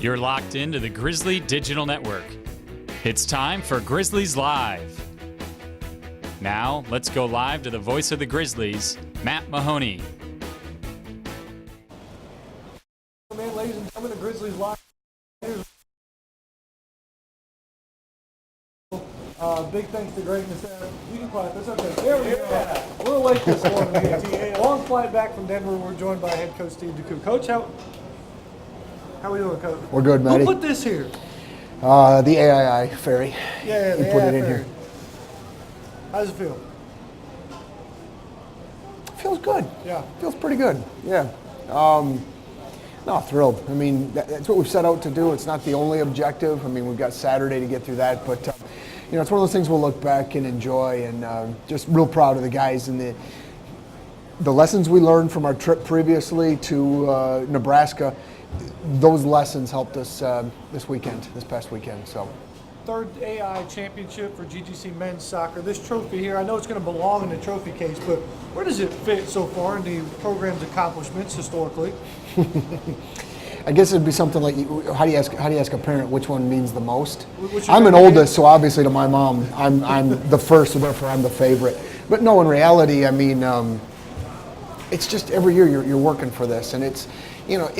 You're locked into the Grizzly Digital Network. It's time for Grizzlies Live. Now, let's go live to the voice of the Grizzlies, Matt Mahoney. Man, ladies and gentlemen, the Grizzlies Live. Big thanks to Greg and Sarah. You can clap. That's okay. There we go. We're awake this morning. Long flight back from Denver. We're joined by head coach Steve DeCou. Coach, how we doing, Coach? We're good, Matty. Who put this here? The A.I.I. ferry. Yeah, we put it in here. How does it feel? Feels good. Yeah. Feels pretty good. Yeah. No, thrilled. I mean, that's what we've set out to do. It's not the only objective. I mean, we've got Saturday to get through that, but you know, it's one of those things we'll look back and enjoy, and just real proud of the guys and the lessons we learned from our trip previously to Nebraska. Those lessons helped us this past weekend. So. Third A.I.I. championship for GGC men's soccer. This trophy here, I know it's going to belong in the trophy case, but where does it fit so far in the program's accomplishments historically? I guess it'd be something like, how do you ask a parent which one means the most? I'm an oldest, so obviously to my mom, I'm the first, so therefore I'm the favorite. But no, in reality, I mean, it's just every year you're working for this, and it's, you know,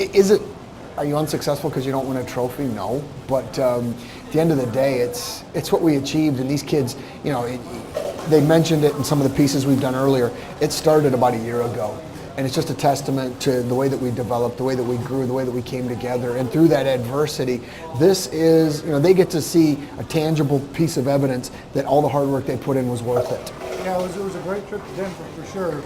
are you unsuccessful because you don't win a trophy? No, but at the end of the day, it's what we achieved, and these kids, you know, they mentioned it in some of the pieces we've done earlier. It started about a year ago. And it's just a testament to the way that we developed, the way that we grew, the way that we came together. And through that adversity, this is, you know, they get to see a tangible piece of evidence that all the hard work they put in was worth it. Yeah, it was a great trip to Denver for sure.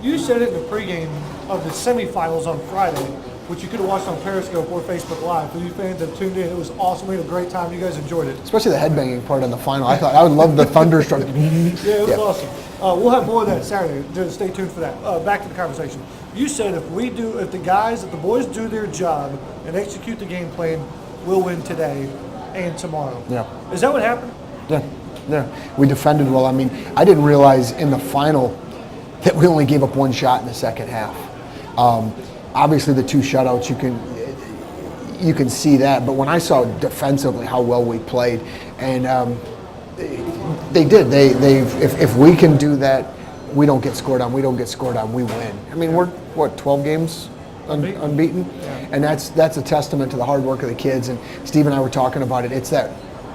You said it in the pregame of the semifinals on Friday, which you could have watched on Periscope or Facebook Live. For you fans that tuned in, it was awesome. We had a great time. You guys enjoyed it. Especially the headbanging part in the final. I thought I would love the thunderstruck. Yeah, it was awesome. We'll have more of that Saturday. Just stay tuned for that. Back to the conversation. You said if the boys do their job and execute the game plan, we'll win today and tomorrow. Yeah. Is that what happened? Yeah. We defended well. I mean, I didn't realize in the final that we only gave up one shot in the second half. Obviously, the two shutouts, you can see that. But when I saw defensively how well we played, and they did. If we can do that, we don't get scored on. We don't get scored on. We win. I mean, we're 12 games unbeaten, yeah. And that's a testament to the hard work of the kids. And Steve and I were talking about it. It's that,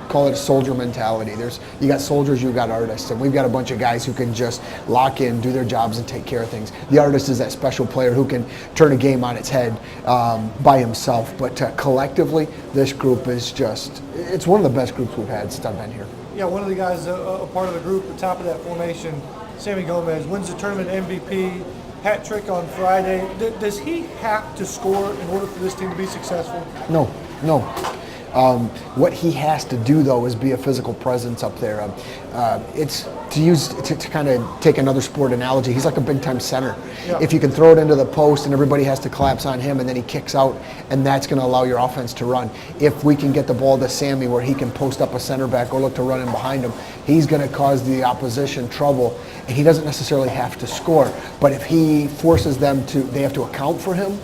call it a soldier mentality. You got soldiers, you got artists, and we've got a bunch of guys who can just lock in, do their jobs, and take care of things. The artist is that special player who can turn a game on its head by himself. But collectively, this group is it's one of the best groups we've had since I've been here. Yeah, one of the guys, a part of the group, the top of that formation, Sammy Gomez, wins the tournament MVP, hat trick on Friday. Does he have to score in order for this team to be successful? No. What he has to do, though, is be a physical presence up there. It's to kind of take another sport analogy. He's like a big-time center. Yeah. If you can throw it into the post and everybody has to collapse on him, and then he kicks out, and that's going to allow your offense to run. If we can get the ball to Sammy where he can post up a center back or look to run in behind him, he's going to cause the opposition trouble, and he doesn't necessarily have to score. But if he forces them they have to account for him,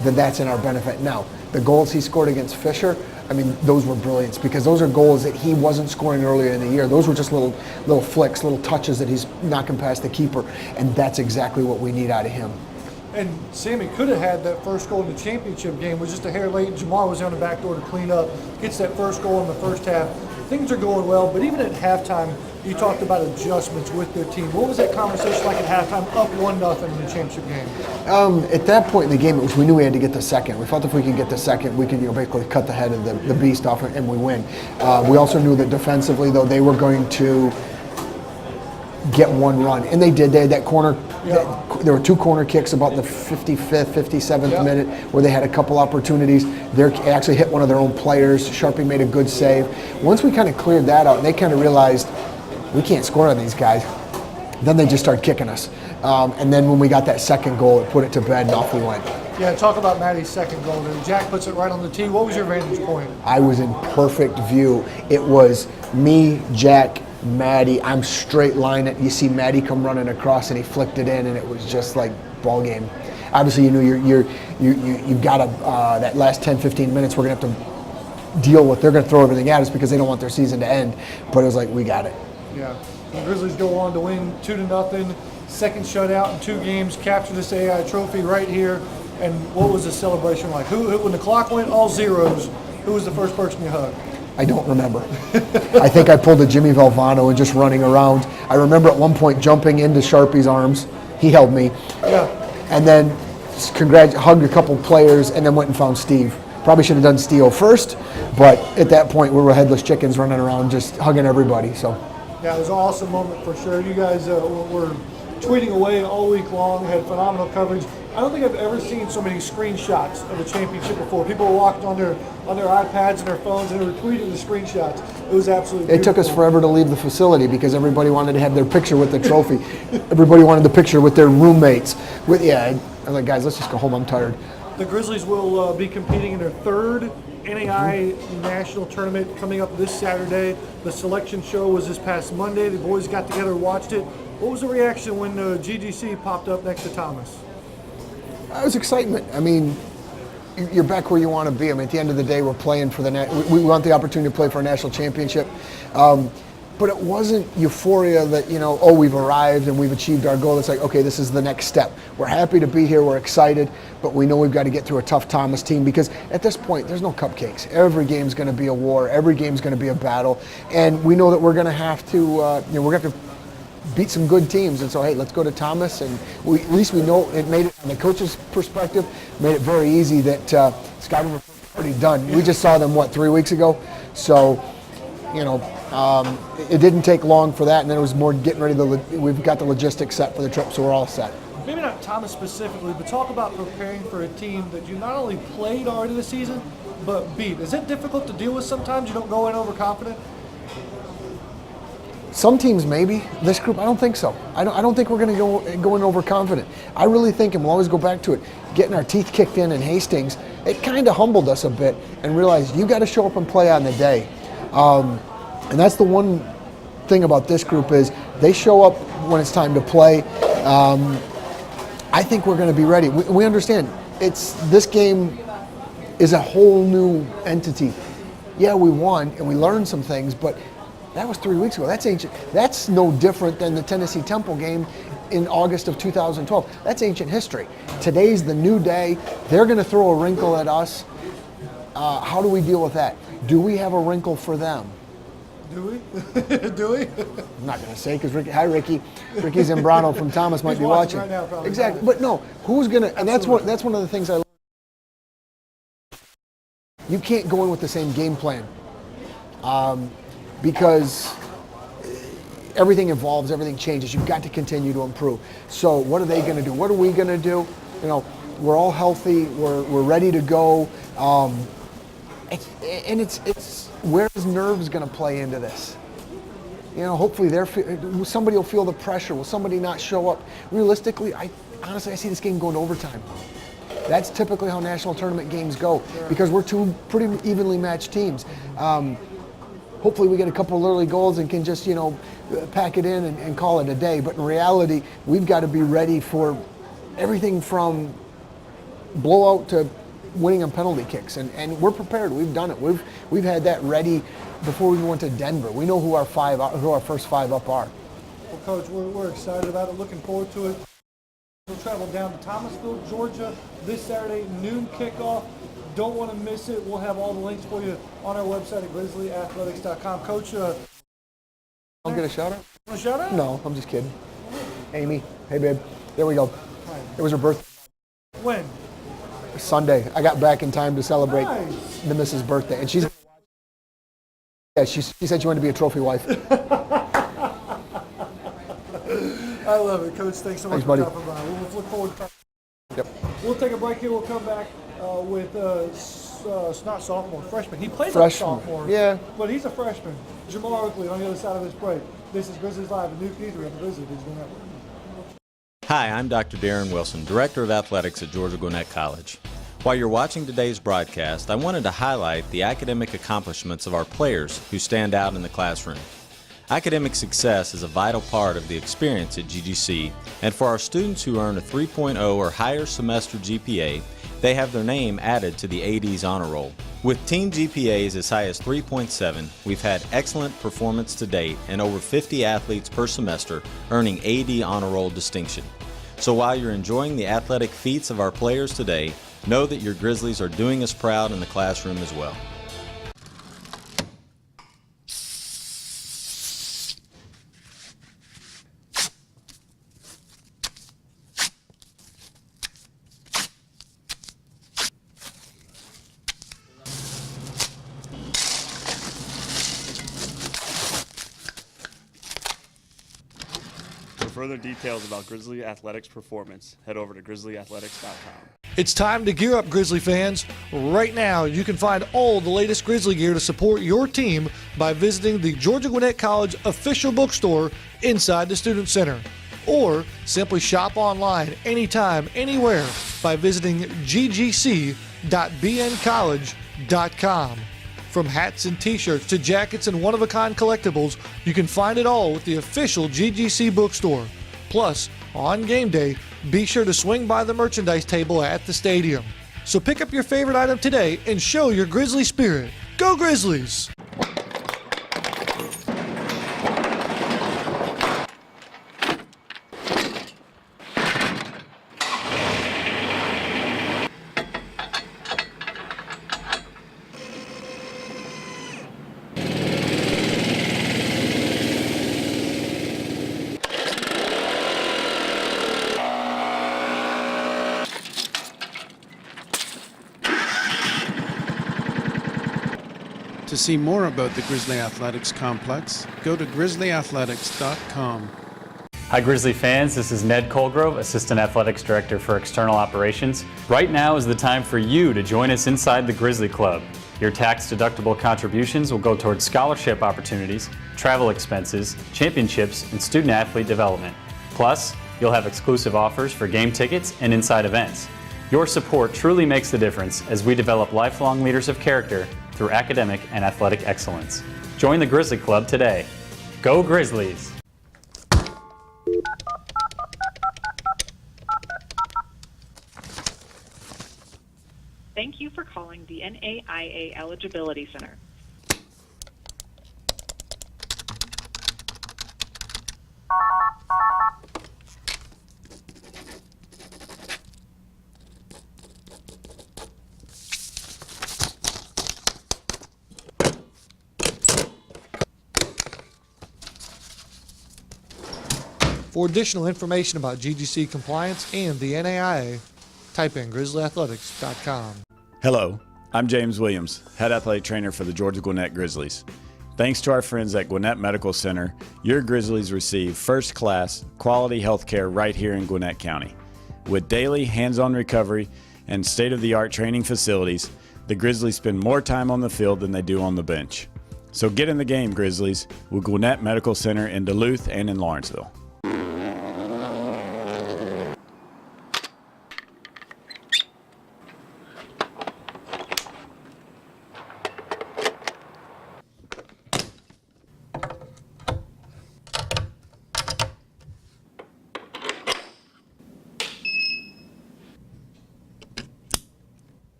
then that's in our benefit. Now, the goals he scored against Fisher, I mean, those were brilliant because those are goals that he wasn't scoring earlier in the year. Those were just little flicks, little touches that he's knocking past the keeper, and that's exactly what we need out of him. And Sammy could have had that first goal in the championship game. Was just a hair late. Jamar was on the back door to clean up. Gets that first goal in the first half. Things are going well, but even at halftime, you talked about adjustments with their team. What was that conversation like at halftime, up 1-0 in the championship game? At that point in the game, we knew we had to get the second. We felt if we could get the second, we could basically cut the head of the beast off and we win. We also knew that defensively, though, they were going to get one run, and they did. They had that corner. Yeah. There were two corner kicks about the 55th, 57th minute where they had a couple opportunities. They actually hit one of their own players. Sharpie made a good save. Once we kind of cleared that out, and they kind of realized we can't score on these guys, then they just started kicking us. And then when we got that second goal, it put it to bed, and off we went. Yeah, talk about Maddie's second goal there. Jack puts it right on the tee. What was your vantage point? I was in perfect view. It was me, Jack, Maddie. I'm straight line it. You see Maddie come running across, and he flicked it in, and it was just like ball game. Obviously, you knew you've got to that last 10, 15 minutes. We're going to have to deal with. They're going to throw everything at us because they don't want their season to end. But it was like, we got it. Yeah. The Grizzlies go on to win 2-0. Second shutout in 2 games. Capture this A.I.I trophy right here. And what was the celebration like? When the clock went all zeros, who was the first person you hugged? I don't remember. I think I pulled a Jimmy Valvano and just running around. I remember at one point jumping into Sharpie's arms. He held me. Yeah. And then hugged a couple players and then went and found Steve. Probably should have done Steel first, but at that point we were headless chickens running around just hugging everybody. So. Yeah, it was an awesome moment for sure. You guys were tweeting away all week long, had phenomenal coverage. I don't think I've ever seen so many screenshots of the championship before. People were walking on their iPads and their phones and they were tweeting the screenshots. It was absolutely beautiful. It took us forever to leave the facility because everybody wanted to have their picture with the trophy. Everybody wanted the picture with their roommates. I was like, guys, let's just go home. I'm tired. The Grizzlies will be competing in their 3rd A.I.I national tournament coming up this Saturday. The selection show was this past Monday. The boys got together and watched it. What was the reaction when GGC popped up next to Thomas? It was excitement. I mean, you're back where you want to be. I mean, at the end of the day, we're playing for we want the opportunity to play for a national championship. But it wasn't euphoria that, we've arrived and we've achieved our goal. It's like, okay, this is the next step. We're happy to be here. We're excited, but we know we've got to get through a tough Thomas team because at this point, there's no cupcakes. Every game's going to be a war. Every game's going to be a battle. And we know that we're going to have to, we're going to have to beat some good teams. And so, hey, let's go to Thomas. And at least we know it made it, from the coach's perspective, made it very easy that Scott was already done. We just saw them, 3 weeks ago? So, it didn't take long for that, and then it was more getting ready. We've got the logistics set for the trip, so we're all set. Maybe not Thomas specifically, but talk about preparing for a team that you not only played already this season, but beat. Is it difficult to deal with sometimes? You don't go in overconfident? Some teams maybe. This group, I don't think so. I don't think we're going to go in overconfident. I really think, and we'll always go back to it, getting our teeth kicked in Hastings, it kind of humbled us a bit and realized you got to show up and play on the day. And that's the one thing about this group is they show up when it's time to play. I think we're going to be ready. We understand this game is a whole new entity. Yeah, we won and we learned some things, but that was 3 weeks ago. That's ancient. That's no different than the Tennessee Temple game in August of 2012. That's ancient history. Today's the new day. They're going to throw a wrinkle at us. How do we deal with that? Do we have a wrinkle for them? Do we? Do we? I'm not going to say because Ricky Zambrano from Thomas might be watching. Right now, probably. Exactly, but no, who's going to? And that's one of the things I learned. You can't go in with the same game plan because everything evolves, everything changes. You've got to continue to improve. So what are they going to do? What are we going to do? We're all healthy. We're ready to go. It's where's nerves going to play into this? Hopefully somebody will feel the pressure. Will somebody not show up? Realistically, honestly I see this game going to overtime. That's typically how national tournament games go because we're two pretty evenly matched teams. Hopefully we get a couple of early goals and can just pack it in and call it a day. But in reality, we've got to be ready for everything from blowout to winning on penalty kicks, and we're prepared. We've done it. We've had that ready before we went to Denver. We know who our first 5 up are. Well, Coach, we're excited about it. Looking forward to it. We'll travel down to Thomasville, Georgia this Saturday, noon kickoff. Don't want to miss it. We'll have all the links for you on our website at grizzlyathletics.com. Coach, I'll get a shout out. Want a shout out? No, I'm just kidding. Amy, hey babe, there we go. It was her birthday. When? Sunday. I got back in time to celebrate Nice. the missus' birthday, and she said she wanted to be a trophy wife. I love it, Coach. Thanks so much Thanks, for buddy. dropping by. We'll look forward to it. Yep. We'll take a break here. We'll come back with not sophomore, freshman. He played like a Freshman. sophomore, Yeah. but he's a freshman. Jumar Oakley on the other side of this break. This is Grizzlies Live at Newk, Eatery on the Grizzly Digital Network. Hi, I'm Dr. Darren Wilson, Director of Athletics at Georgia Gwinnett College. While you're watching today's broadcast, I wanted to highlight the academic accomplishments of our players who stand out in the classroom. Academic success is a vital part of the experience at GGC, and for our students who earn a 3.0 or higher semester GPA, they have their name added to the AD's honor roll. With team GPAs as high as 3.7, we've had excellent performance to date and over 50 athletes per semester earning AD honor roll distinction. So while you're enjoying the athletic feats of our players today, know that your Grizzlies are doing us proud in the classroom as well. For further details about Grizzly Athletics performance, head over to grizzlyathletics.com. It's time to gear up, Grizzly fans. Right now, you can find all the latest Grizzly gear to support your team by visiting the Georgia Gwinnett College official bookstore inside the Student Center. Or simply shop online anytime, anywhere by visiting ggc.bncollege.com. From hats and t-shirts to jackets and one-of-a-kind collectibles, you can find it all with the official GGC bookstore. Plus, on game day, be sure to swing by the merchandise table at the stadium. So pick up your favorite item today and show your Grizzly spirit. Go Grizzlies! To see more about the Grizzly Athletics Complex, go to grizzlyathletics.com. Hi Grizzly fans, this is Ned Colgrove, Assistant Athletics Director for External Operations. Right now is the time for you to join us inside the Grizzly Club. Your tax-deductible contributions will go towards scholarship opportunities, travel expenses, championships, and student-athlete development. Plus, you'll have exclusive offers for game tickets and inside events. Your support truly makes the difference as we develop lifelong leaders of character through academic and athletic excellence. Join the Grizzly Club today. Go Grizzlies! Thank you for calling the A.I.I. Eligibility Center. For additional information about GGC compliance and the A.I.I, type in grizzlyathletics.com. Hello, I'm James Williams, Head Athletic Trainer for the Georgia Gwinnett Grizzlies. Thanks to our friends at Gwinnett Medical Center, your Grizzlies receive first-class, quality health care right here in Gwinnett County. With daily hands-on recovery and state-of-the-art training facilities, the Grizzlies spend more time on the field than they do on the bench. So get in the game, Grizzlies, with Gwinnett Medical Center in Duluth and in Lawrenceville.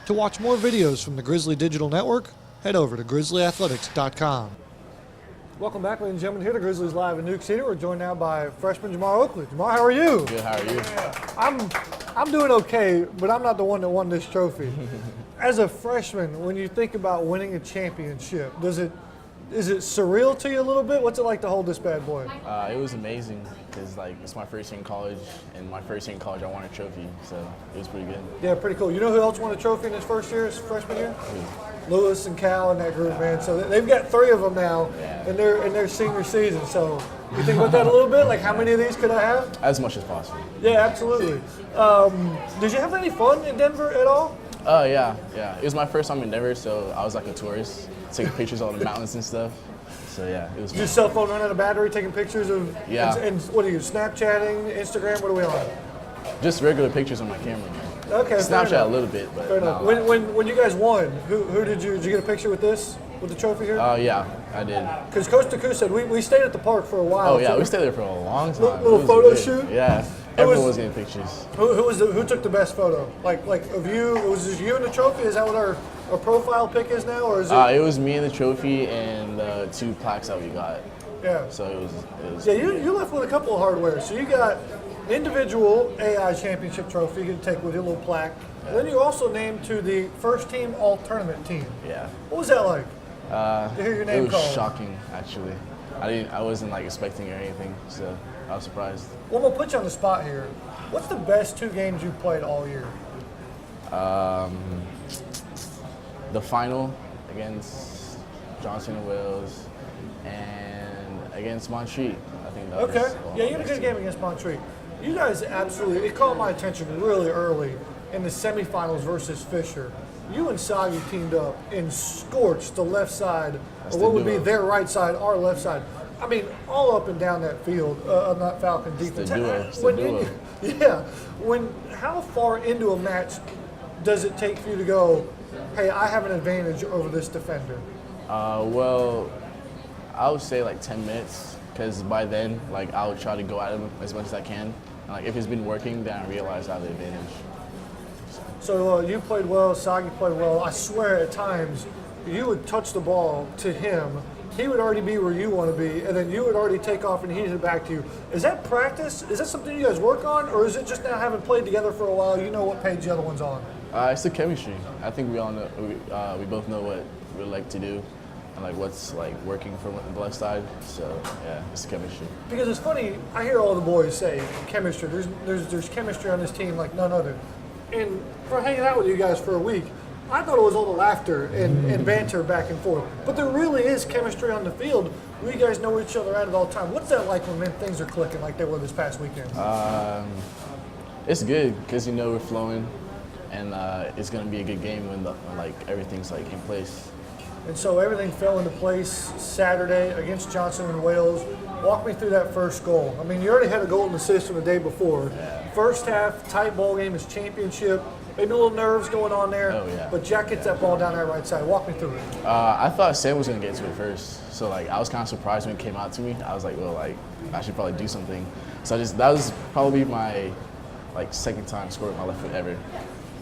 To watch more videos from the Grizzly Digital Network, head over to grizzlyathletics.com. Welcome back, ladies and gentlemen, here to Grizzlies Live in Newk City. We're joined now by freshman Jumar Oakley. Jumar, how are you? Good, how are you? I'm doing okay, but I'm not the one that won this trophy. As a freshman, when you think about winning a championship, is it surreal to you a little bit? What's it like to hold this bad boy? It was amazing because it's my first year in college, and my first year in college I won a trophy, so it was pretty good. Yeah, pretty cool. You know who else won a trophy in his first year, his freshman year? Lewis and Cal and that group, man. So they've got 3 of them now in their senior season. So you think about that a little bit? Like, how many of these could I have? As much as possible. Yeah, absolutely. Did you have any fun in Denver at all? Yeah. It was my first time in Denver, so I was like a tourist, taking pictures of all the mountains and stuff. So yeah, it was fun. Your cell phone running out of battery, taking pictures of, and what are you, Snapchatting, Instagram, what are we on? Just regular pictures on my camera. Okay. Snapchat a little bit, but Fair enough. not a lot. When you guys won, who did you get a picture with this? With the trophy here? Yeah, I did. Because Coach DeCou said we stayed at the park for a while. Oh yeah, we stayed there for a long time. Little It was photo good. shoot? Yeah, everyone was getting pictures. Who took the best photo? Like of you? Was it you and the trophy? Is that what our profile pic is now, or is it? It was me and the trophy and the 2 plaques that we got. Yeah. So it was. Yeah, you left with a couple of hardware. So you got individual A.I.I championship trophy you can take with your little plaque. Yeah. Then you also named to the first team all tournament team. Yeah. What was that like? To hear your name it was called. shocking, actually. I wasn't like expecting it or anything, so I was surprised. Well, I'm gonna put you on the spot here. What's the best 2 games you played all year? The final against Johnson and Wales and against Montreat. I think that was Okay. one Yeah, of you had the a best good game against Montreat. You guys absolutely, it caught my attention really early in the semifinals versus Fisher. You and Sagi teamed up and scorched the left side, That's or what the would be duo. their right side, our left side. I mean, all up and down that field, not Falcon defense. the duo. It's the When duo. yeah. How far into a match does it take for you to go, hey, I have an advantage over this defender? Well, I would say like 10 minutes, because by then, like I would try to go at him as much as I can. And like if it's been working, then I realize I have the advantage. So you played well, Sagi played well. I swear at times you would touch the ball to him, he would already be where you want to be, and then you would already take off and he'd hit it back to you. Is that practice? Is that something you guys work on, or is it just now having played together for a while, you know what page the other one's on? It's the chemistry. I think we all know. We both know what we like to do, and like what's like working from the left side. So yeah, it's the chemistry. Because it's funny, I hear all the boys say chemistry. There's chemistry on this team like none other. And for hanging out with you guys for a week, I thought it was all the laughter and banter back and forth. But there really is chemistry on the field where you guys know each other at all the time. What's that like when things are clicking like they were this past weekend? It's good because you know we're flowing, and it's gonna be a good game when like everything's like in place. And so everything fell into place Saturday against Johnson and Wales. Walk me through that first goal. I mean, you already had a goal and assist from the day before. Yeah. First half, tight ball game, is championship. Maybe a little nerves going on there. Oh, yeah. But Jack gets that ball down that right side. Walk me through it. I thought Sam was gonna get to it first, so like I was kind of surprised when it came out to me. I was like, well, like I should probably do something. So that was probably my like second time scoring my left foot ever.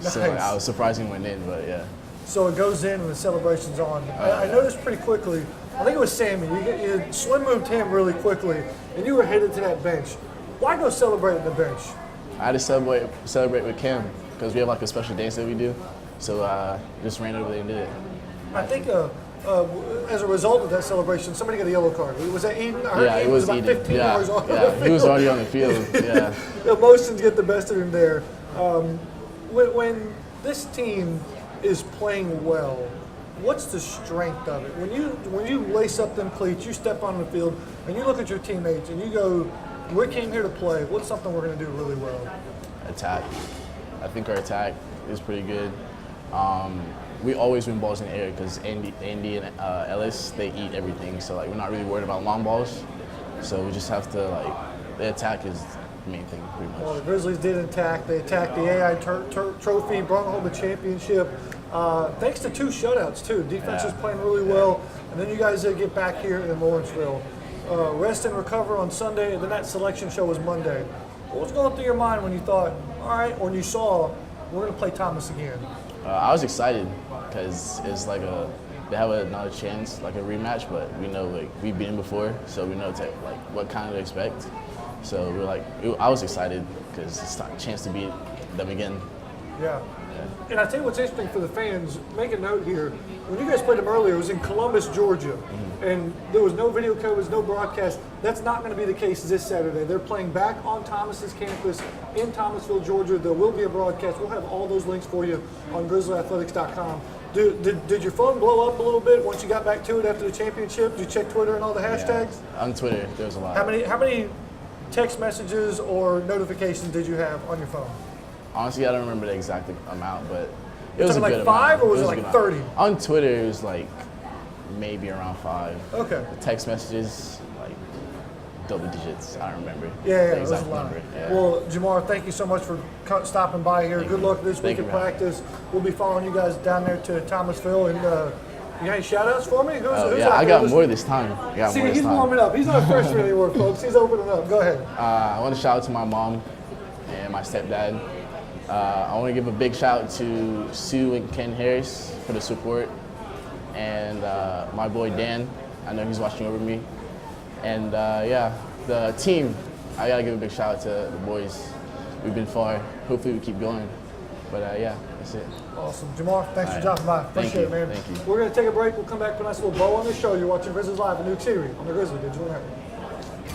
So like, Nice. I was surprised when it went in, but yeah. So it goes in and the celebration's on. I noticed pretty quickly, I think it was Sammy, you slim moved him really quickly, and you were headed to that bench. Why go celebrate at the bench? I had to celebrate with Cam because we have like a special dance that we do. So just ran over there and did it. I think as a result of that celebration, somebody got a yellow card. Was that Eden? I heard Yeah, Eden it was about Eden. 15 Yeah, yards on the yeah, he was field. already on the field. Yeah. The emotions get the best of him there. When this team is playing well, what's the strength of it? When you lace up them cleats, you step on the field, and you look at your teammates, and you go, we came here to play. What's something we're going to do really well? Attack. I think our attack is pretty good. We always win balls in the air because Andy and Ellis, they eat everything. So like we're not really worried about long balls. So we just have to like the attack is the main thing pretty much. Well, the Grizzlies did attack. They attacked the A.I.I trophy, brought home the championship. Thanks to 2 shutouts too. Defense is playing really well. And then you guys get back here in Lawrenceville. Rest and recover on Sunday, and then that selection show was Monday. What was going through your mind when you thought, all right, when you saw we're going to play Thomas again? I was excited because it's like they have another chance, like a rematch, but we know like we've been before, so we know like what kind to expect. So we're like, I was excited because it's a chance to beat them again. Yeah. And I tell you what's interesting for the fans, make a note here. When you guys played them earlier, it was in Columbus, Georgia. And there was no video coverage, no broadcast. That's not going to be the case this Saturday. They're playing back on Thomas's campus in Thomasville, Georgia. There will be a broadcast. We'll have all those links for you on GrizzlyAthletics.com. Did your phone blow up a little bit once you got back to it after the championship? Did you check Twitter and all the hashtags? Yeah. On Twitter, there was a lot. How many text messages or notifications did you have on your phone? Honestly, I don't remember the exact amount, but it was a like good 5 amount. or was it a like good 30? amount. On Twitter, it was like maybe around 5. Okay. The text messages, like double digits. I don't remember. Yeah, the it was a exact lot. number. Yeah. Well, Jumar, thank you so much for stopping by here. Good luck this week Thank in you, man. practice. We'll be following you guys down there to Thomasville. And you got any shout-outs for me? Who's Yeah, out I there got more this time. See, he's warming up. He's not a freshman anymore, folks. He's opening up. Go ahead. I want to shout out to my mom and my stepdad. I want to give a big shout out to Sue and Ken Harris for the support, and my boy Dan. I know he's watching over me. And the team. I gotta give a big shout out to the boys. We've been far. Hopefully we keep going. But that's it. Awesome. Jamar, thanks for dropping by. Thank Appreciate it, man. Thank you. We're going to take a break. We'll come back, put a nice little bow on the show. You're watching Grizzlies Live at Newk Eatery on the Grizzly Digital Network.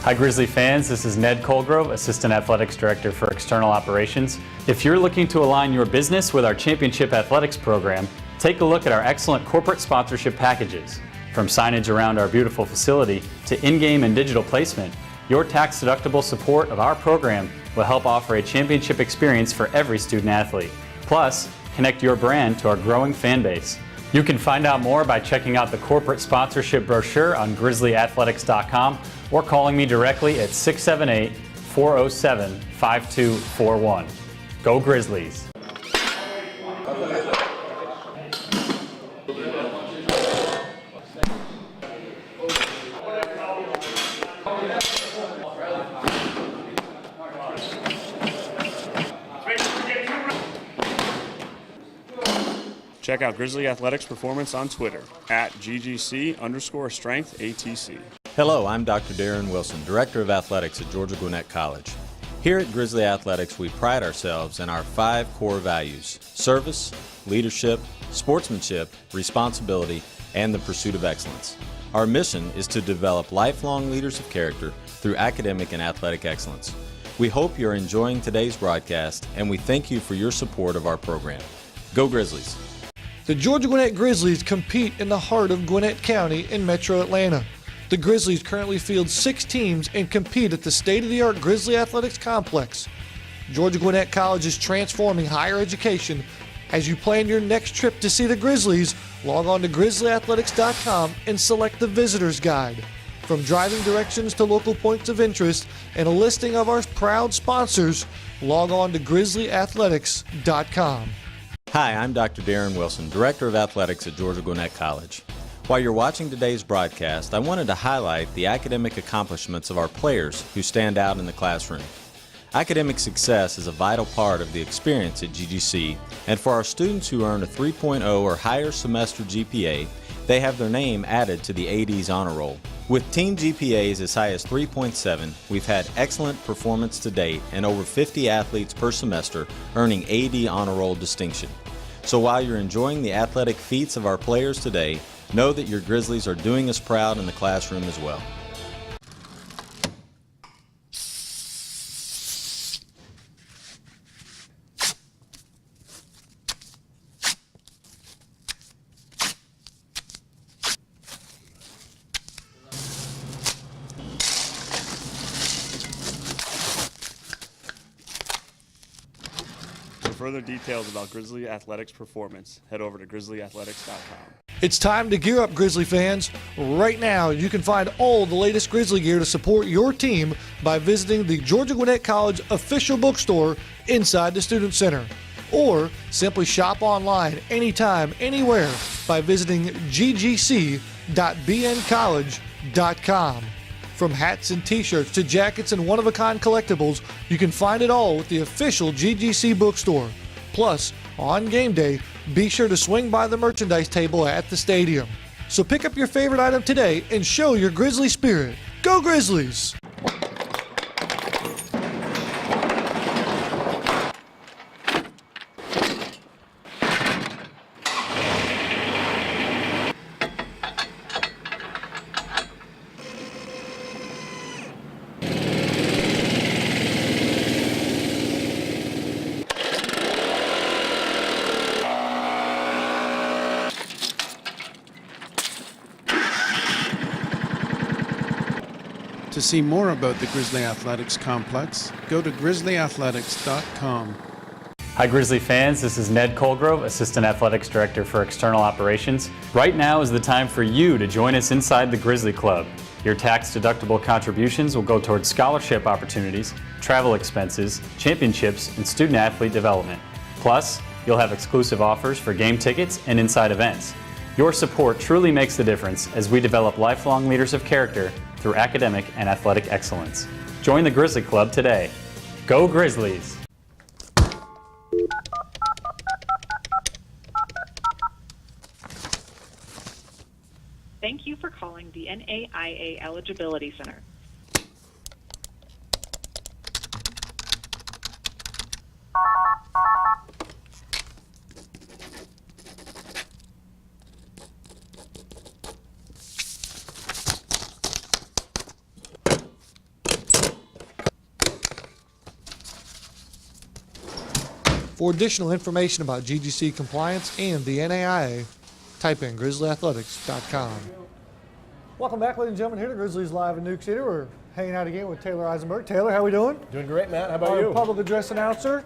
Hi Grizzly fans, this is Ned Colgrove, Assistant Athletics Director for External Operations. If you're looking to align your business with our Championship Athletics program, take a look at our excellent corporate sponsorship packages. From signage around our beautiful facility to in-game and digital placement, your tax-deductible support of our program will help offer a championship experience for every student athlete. Plus, connect your brand to our growing fan base. You can find out more by checking out the corporate sponsorship brochure on grizzlyathletics.com or calling me directly at 678-407-5241. Go Grizzlies! Check out Grizzly Athletics Performance on Twitter at @GGC_strength_ATC. Hello, I'm Dr. Darren Wilson, Director of Athletics at Georgia Gwinnett College. Here at Grizzly Athletics, we pride ourselves in our 5 core values: service, leadership, sportsmanship, responsibility, and the pursuit of excellence. Our mission is to develop lifelong leaders of character through academic and athletic excellence. We hope you're enjoying today's broadcast, and we thank you for your support of our program. Go Grizzlies! The Georgia Gwinnett Grizzlies compete in the heart of Gwinnett County in Metro Atlanta. The Grizzlies currently field 6 teams and compete at the state-of-the-art Grizzly Athletics Complex. Georgia Gwinnett College is transforming higher education. As you plan your next trip to see the Grizzlies, log on to grizzlyathletics.com and select the Visitor's Guide. From driving directions to local points of interest and a listing of our proud sponsors, log on to grizzlyathletics.com. Hi, I'm Dr. Darren Wilson, Director of Athletics at Georgia Gwinnett College. While you're watching today's broadcast, I wanted to highlight the academic accomplishments of our players who stand out in the classroom. Academic success is a vital part of the experience at GGC, and for our students who earn a 3.0 or higher semester GPA, they have their name added to the A.I.I.'s honor roll. With team GPAs as high as 3.7, we've had excellent performance to date and over 50 athletes per semester earning A.I.I. honor roll distinction. So while you're enjoying the athletic feats of our players today, know that your Grizzlies are doing us proud in the classroom as well. For further details about Grizzly Athletics Performance, head over to grizzlyathletics.com. It's time to gear up, Grizzly fans. Right now, you can find all the latest Grizzly gear to support your team by visiting the Georgia Gwinnett College official bookstore inside the Student Center. Or simply shop online anytime, anywhere by visiting ggc.bncollege.com. From hats and t-shirts to jackets and one-of-a-kind collectibles, you can find it all with the official GGC bookstore. Plus, on game day, be sure to swing by the merchandise table at the stadium. So pick up your favorite item today and show your Grizzly spirit. Go Grizzlies! To see more about the Grizzly Athletics Complex, go to grizzlyathletics.com. Hi Grizzly fans, this is Ned Colgrove, Assistant Athletics Director for External Operations. Right now is the time for you to join us inside the Grizzly Club. Your tax-deductible contributions will go towards scholarship opportunities, travel expenses, championships, and student-athlete development. Plus, you'll have exclusive offers for game tickets and inside events. Your support truly makes the difference as we develop lifelong leaders of character through academic and athletic excellence. Join the Grizzly Club today. Go Grizzlies! Thank you for calling the NAIA Eligibility Center. For additional information about GGC compliance and the NAIA, type in grizzlyathletics.com. Welcome back, ladies and gentlemen, here to Grizzlies Live in Newk City. We're hanging out again with Taylor Eisenberg. Taylor, how we doing? Doing great, Matt. How about Our you? public address announcer,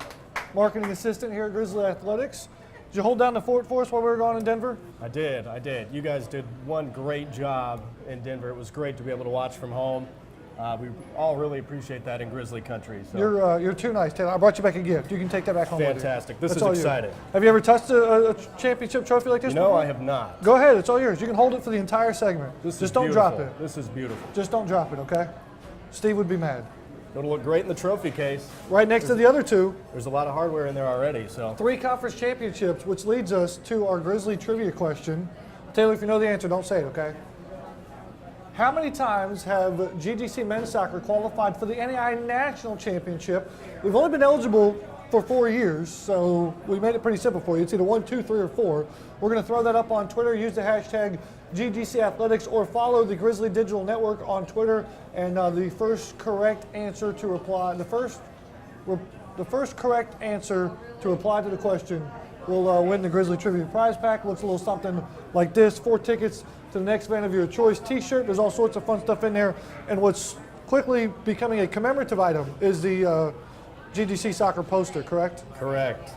marketing assistant here at Grizzly Athletics. Did you hold down the fort for us while we were gone in Denver? I did. You guys did one great job in Denver. It was great to be able to watch from home. We all really appreciate that in Grizzly country. So. You're too nice, Taylor. I brought you back a gift. You can take that back home. Fantastic. This That's is all exciting. You. Have you ever touched a championship trophy like this No, before? I have not. Go ahead. It's all yours. You can hold it for the entire segment. Just don't drop it. This is beautiful. Just don't drop it, okay? Steve would be mad. It'll look great in the trophy case. Right next to the other two. There's a lot of hardware in there already. So 3 conference championships, which leads us to our Grizzly trivia question. Taylor, if you know the answer, don't say it, okay? How many times have GGC men's soccer qualified for the NAIA National Championship? We've only been eligible for 4 years, so we made it pretty simple for you. It's either 1, 2, 3, or 4. We're going to throw that up on Twitter. Use the hashtag GGC Athletics or follow the Grizzly Digital Network on Twitter. And the first correct answer to reply, the first correct answer to reply to the question will win the Grizzly Trivia Prize Pack. Looks a little something like this: 4 tickets to the next event of your choice. T-shirt. There's all sorts of fun stuff in there. And what's quickly becoming a commemorative item is the GGC soccer poster. Correct? Correct.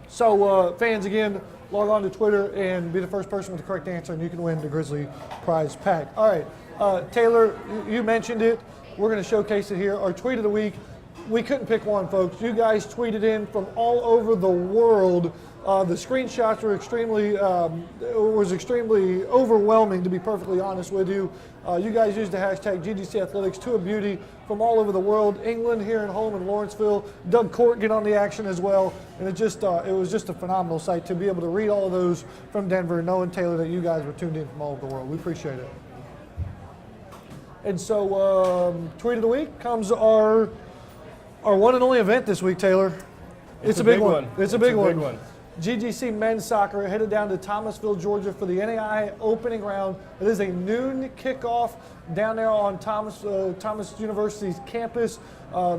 So fans, again, log on to Twitter and be the first person with the correct answer, and you can win the Grizzly Prize Pack. All right, Taylor, you mentioned it. We're going to showcase it here. Our tweet of the week. We couldn't pick one, folks. You guys tweeted in from all over the world. The screenshots were extremely overwhelming, to be perfectly honest with you. You guys used the hashtag GGC Athletics to a beauty from all over the world. England here at home in Lawrenceville. Doug Court get on the action as well, and it was just a phenomenal sight to be able to read all of those from Denver, knowing, Taylor, that you guys were tuned in from all over the world. We appreciate it. And so, tweet of the week comes our one and only event this week, Taylor. It's a big one. It's a big one. GGC men's soccer headed down to Thomasville, Georgia for the NAIA opening round. It is a noon kickoff down there on Thomas University's campus.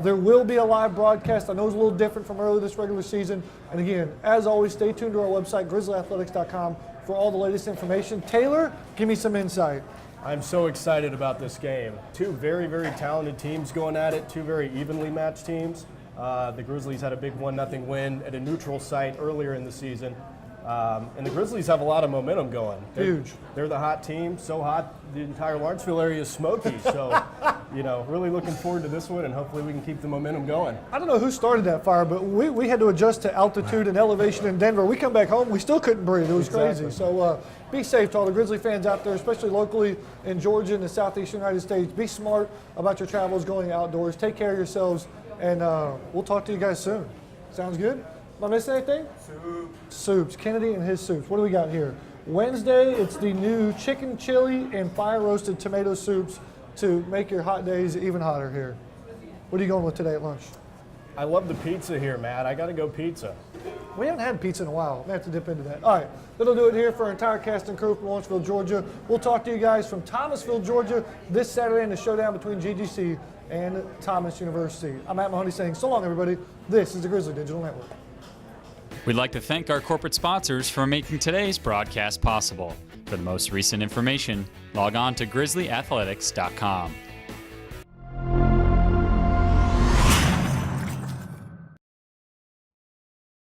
There will be a live broadcast. I know it's a little different from earlier this regular season. And again, as always, stay tuned to our website, grizzlyathletics.com, for all the latest information. Taylor, give me some insight. I'm so excited about this game. 2 very, very talented teams going at it, 2 very evenly matched teams. The Grizzlies had a big 1-0 win at a neutral site earlier in the season. And the Grizzlies have a lot of momentum going. Huge. They're the hot team, so hot the entire Lawrenceville area is smoky. So, really looking forward to this one, and hopefully we can keep the momentum going. I don't know who started that fire, but we had to adjust to altitude and elevation in Denver. We come back home, we still couldn't breathe. It was crazy. So be safe to all the Grizzly fans out there, especially locally in Georgia and the southeast United States. Be smart about your travels going outdoors. Take care of yourselves, and we'll talk to you guys soon. Sounds good? Am I missing anything? Soups. Kennedy and his soups. What do we got here? Wednesday, it's the new chicken chili and fire roasted tomato soups to make your hot days even hotter here. What are you going with today at lunch? I love the pizza here, Matt. I got to go pizza. We haven't had pizza in a while. We have to dip into that. All right, that'll do it here for our entire cast and crew from Lawrenceville, Georgia. We'll talk to you guys from Thomasville, Georgia this Saturday in the showdown between GGC and Thomas University. I'm Matt Mahoney saying so long, everybody. This is the Grizzly Digital Network. We'd like to thank our corporate sponsors for making today's broadcast possible. For the most recent information, log on to grizzlyathletics.com.